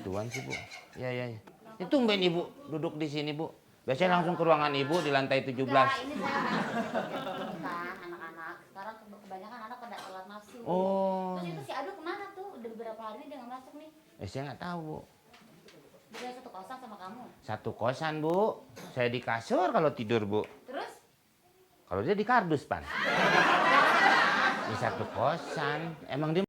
gituan sih, Bu? Iya, iya, iya. Itu tumben Ibu duduk di sini, Bu. Biasanya langsung ke ruangan Ibu di lantai 17. Enggak, ini saya kan anak-anak. Sekarang kebanyakan anak pada telat masuk. Oh. Terus itu si Adu kemana tuh? Udah beberapa hari ini dia nggak masuk nih. Saya nggak tahu, Bu. Dia satu kosan sama kamu. Satu kosan, Bu. Saya di kasur kalau tidur, Bu. Terus? Kalau dia di kardus, Pan. Di satu kosan. Emang dia...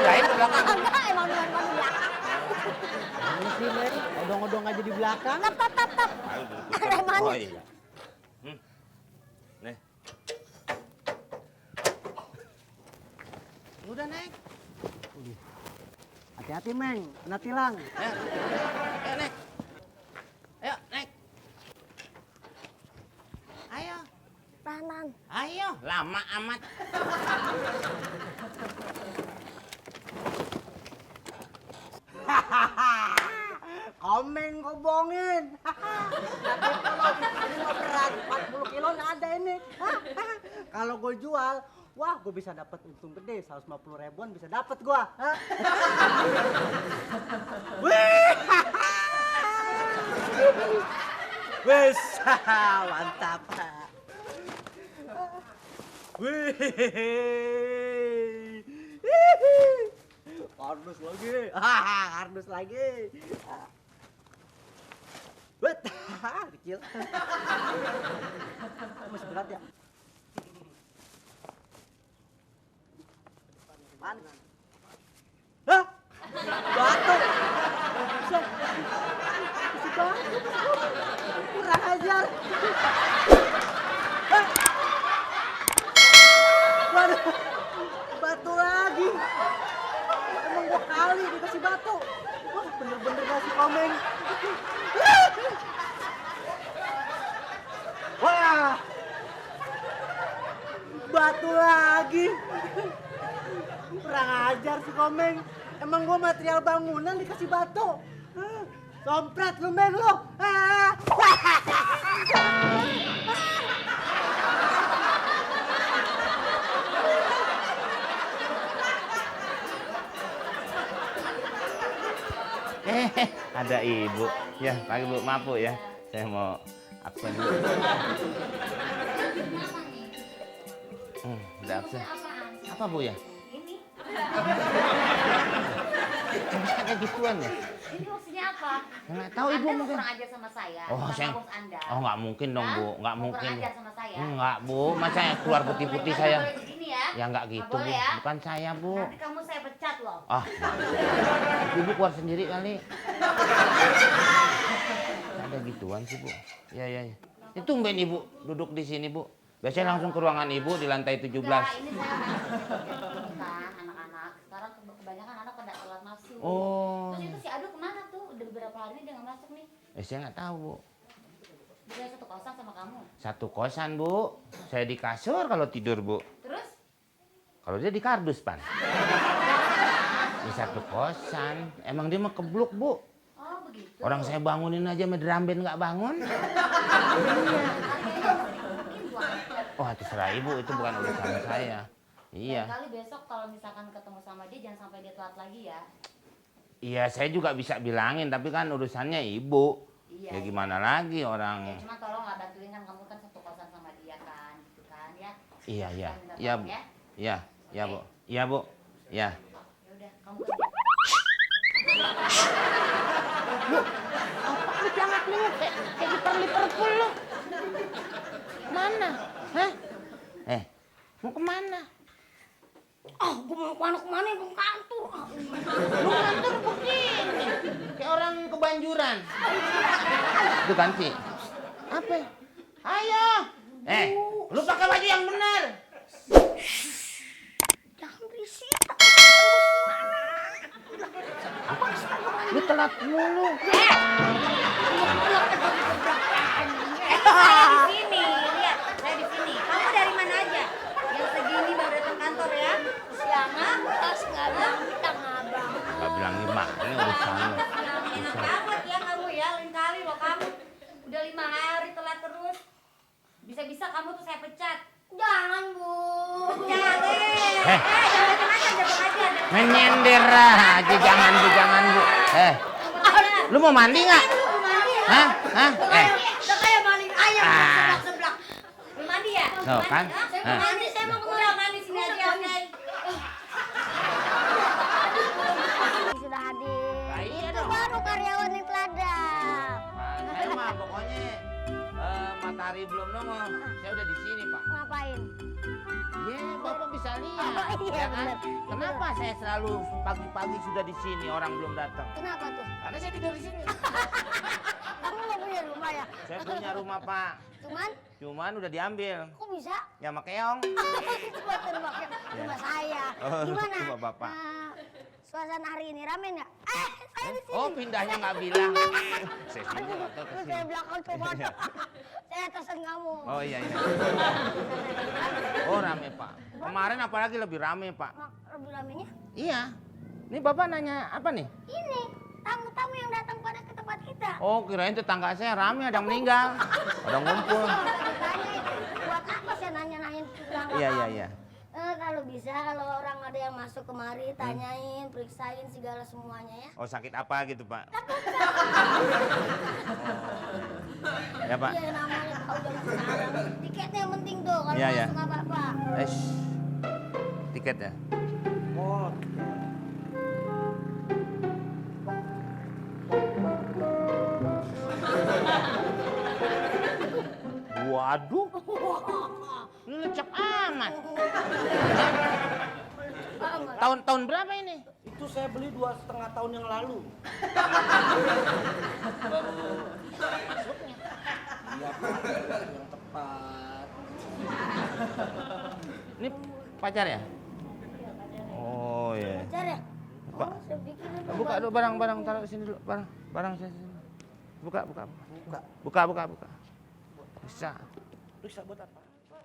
Lain ke belakang. Enggak, emang di belakang. Ini sih, Men. Odong-odong aja di belakang. Tap. Oh iya. Nih. Udah, Neng. Hati-hati, Meng. Kena tilang. Ayo, Nek. Ayo, Nek. Ayo. Tahanan. Ayo, lama amat. Komeng kau bohongin. Tapi kalau ini mah berat 40 kilo nggak ada ini. Kalau gue jual, wah gue bisa dapat untung gede, 150 ribuan bisa dapat gue. Wes, mantap. Wih, kardus lagi, kardus lagi. Bet, kecil. Masih berat ya? Mana? Hah? Batu. Masih batu. Kurang ajar. Hah? Waduh, batu lagi. Emang gua kali dikasih batu. Wah, bener-bener ngasih komeng. Wah, batu lagi. Kurang ajar si komeng. Emang gua material bangunan dikasih batu. Sompret lu, Meng, lu. Ada Ibu. Ya, pagi Bu, maaf Bu ya. Saya mau absen dulu. Ada absen. Apa Bu ya? Ini. Kayak gituan ya? Ini maksudnya apa? Nggak tahu Ibu Anda mungkin. kurang ajar sama saya. Oh, sama saya. bos Anda. Oh, nggak mungkin dong Bu, nggak Mau mungkin. kurang ajar sama saya. Enggak Bu, masa yang keluar putih-putih saya. Boleh begini ya? Ya nggak gitu Bu, boleh ya? bukan saya Bu. Nanti kamu saya pecat loh. Ah, Ibu keluar sendiri kali. Ada gituan sih Bu. Ya, ya, ya. Itu tumben Ibu duduk di sini Bu. Biasanya langsung ke ruangan Ibu di lantai 17. Enggak, ini saya kan anak-anak. Sekarang kebanyakan anak pada telat masuk. Oh. Terus itu si Adu kemana tuh? Udah beberapa hari ini dia nggak masuk nih. Saya nggak tahu Bu. Dia satu kosan sama kamu. Satu kosan Bu. Saya di kasur kalau tidur Bu. Terus? Kalau dia di kardus Pan. Di satu kosan. Emang dia mah kebluk Bu. Oh begitu. Orang saya bangunin aja sama drum band nggak bangun. Wah terserah Ibu, itu bukan urusan saya. Iya. Kali besok kalau misalkan ketemu sama dia jangan sampai dia telat lagi ya. Iya saya juga bisa bilangin, tapi kan urusannya Ibu. Iya. Ya gimana lagi orang. Ya, cuma tolong nggak bantuin kan kamu kan satu kosan sama dia kan, gitu kan ya. Iya iya. Kita minta Iya tolong Bu. ya. Iya iya Bu. Iya Bu. Iya. Ya udah kamu kerja. Apa lu jangan lu kayak kiper Liverpool lu. Mana? Hah? Mau kemana? Gue mau kemana gue kantor. Lu ngantor begini. Kayak orang kebanjuran. Itu kan sih. Apa? Ayo. Lu pakai baju yang benar. Jangan berisik. Lu telat mulu. Saya di sini, lihat, saya di sini. Kamu dari mana aja? Yang segini baru datang kantor ya? Siangan tas nggak bilang kita ngabang. Gak bilang gimana ini urusannya. Enak banget ya kamu ya, lain kali loh kamu. Udah 5 hari telat terus. Bisa-bisa kamu tuh saya pecat. Jangan, Bu. Jangan, jangan macam-macam. Menyender aja, jangan Bu, jangan Bu. Lu mau mandi nggak? Hah? Hah? Udah kayak maling ayam seblak-seblak. Belum mandi ya? Tuh kan? Saya mau mandi, saya mau ke Udah mandi sini aja, oke. sudah hadir. Nah, iya Itu dong. baru karyawan yang teladan. Saya mah pokoknya matahari belum nongol. Saya udah di sini, Pak. Ngapain? Iya, Bapak bisa lihat. Oh, iya, ya kan? benar. Kenapa saya selalu pagi-pagi sudah di sini, orang belum datang? Kenapa tuh? Karena saya tidur di sini. Kamu nggak punya rumah ya? Saya punya rumah, Pak. Cuman, Udah diambil. kok bisa? Ya sama keong. Buat rumah saya. Oh, Gimana? rumah Bapak. Suasana hari ini rame nggak? Saya di sini. Oh, pindahnya nggak bilang. Saya sini atau ke Terus sini. saya belakang coba. Saya atasan kamu. Oh iya. Oh rame, Pak. Kemarin apalagi lebih rame, Pak. Lebih ramenya? Iya. Ini Bapak nanya apa nih? Ini tamu-tamu yang datang pada ke tempat kita. Oh, kirain tetangga saya rame, ada yang meninggal. Ada ngumpul. Ditanya, buat apa saya nanya-nanyain tetangga Iya. kamu? Kalau bisa, kalau orang ada yang masuk kemari, tanyain, periksain segala semuanya ya. Oh, sakit apa gitu, Pak? Ya, Pak. Iya, namanya tahu zaman sekarang. Tiketnya yang penting tuh, kalau Iya, iya. masuk apa-apa. Tiket ya? Oh, Waduh. Ini lecek amat. Tahun berapa ini? itu saya beli 2,5 tahun yang lalu. Iya, Pak, yang tepat. Ini pacar ya? Oh iya. Pacar ya? Pak. Oh, saya pikir itu Buka dulu barang-barang, taruh sini dulu. Barang saya sini. Buka. Bisa. Periksa buat apa?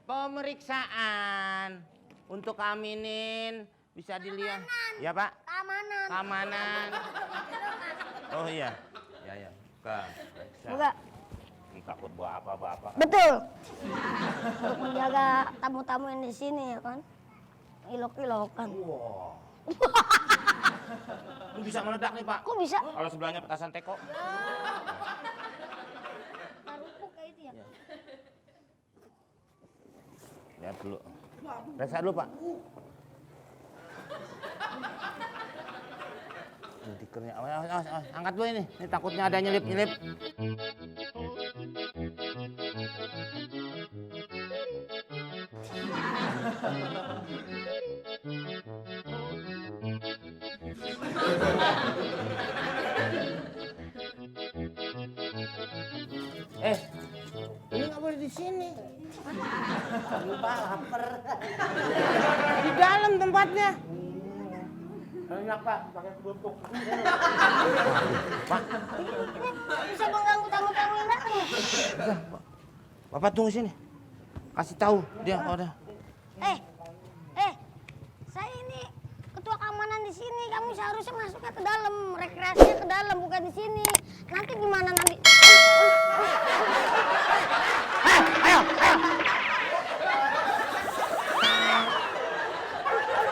Pemeriksaan untuk aminin bisa dilihat. Ya, Pak. Keamanan. Oh iya. Ya. Buka. Periksa. Buka. Takut bapak. Betul. Untuk menjaga tamu-tamu yang di sini ya kan. Ilok-ilokan. Wow. Ini bisa meledak nih, Pak. Kok bisa? Kalau sebelahnya petasan teko. Tarupuk kayak itu ya. Lihat dulu. Periksa dulu, Pak. Ini tikernya. Awas. Angkat dulu ini. Ini takutnya ada nyelip-nyelip. Ini nggak boleh di sini. Lupa lapar. Di dalam tempatnya. Enak, Pak, pakai kerupuk. Pak, Bisa mengganggu tamu-tamu yang datang ya? udah, Pak. Bapak tunggu sini. Kasih tahu dia udah. Saya ini ketua keamanan di sini. Kamu seharusnya masuknya ke dalam, rekreasinya ke dalam, bukan di sini. Nanti gimana nanti? Ayo. Tuh.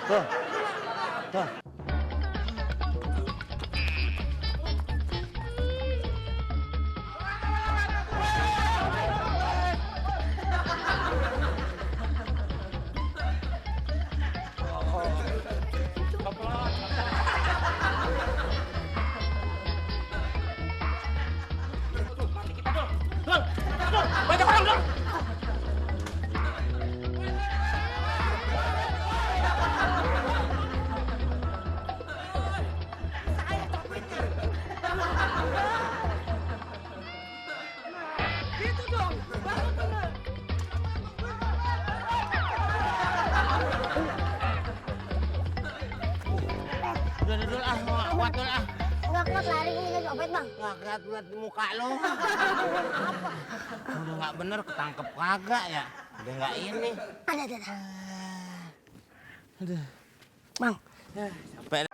Ayo. Tuh. Banyak orang, Dul. Udah, kuat dulu ah. Nggak kuat lari gue minta copet bang. Kagak liat muka lo. Udah nggak bener ketangkep kagak ya. Udah nggak ini. Ada. Aduh. Bang. Sampai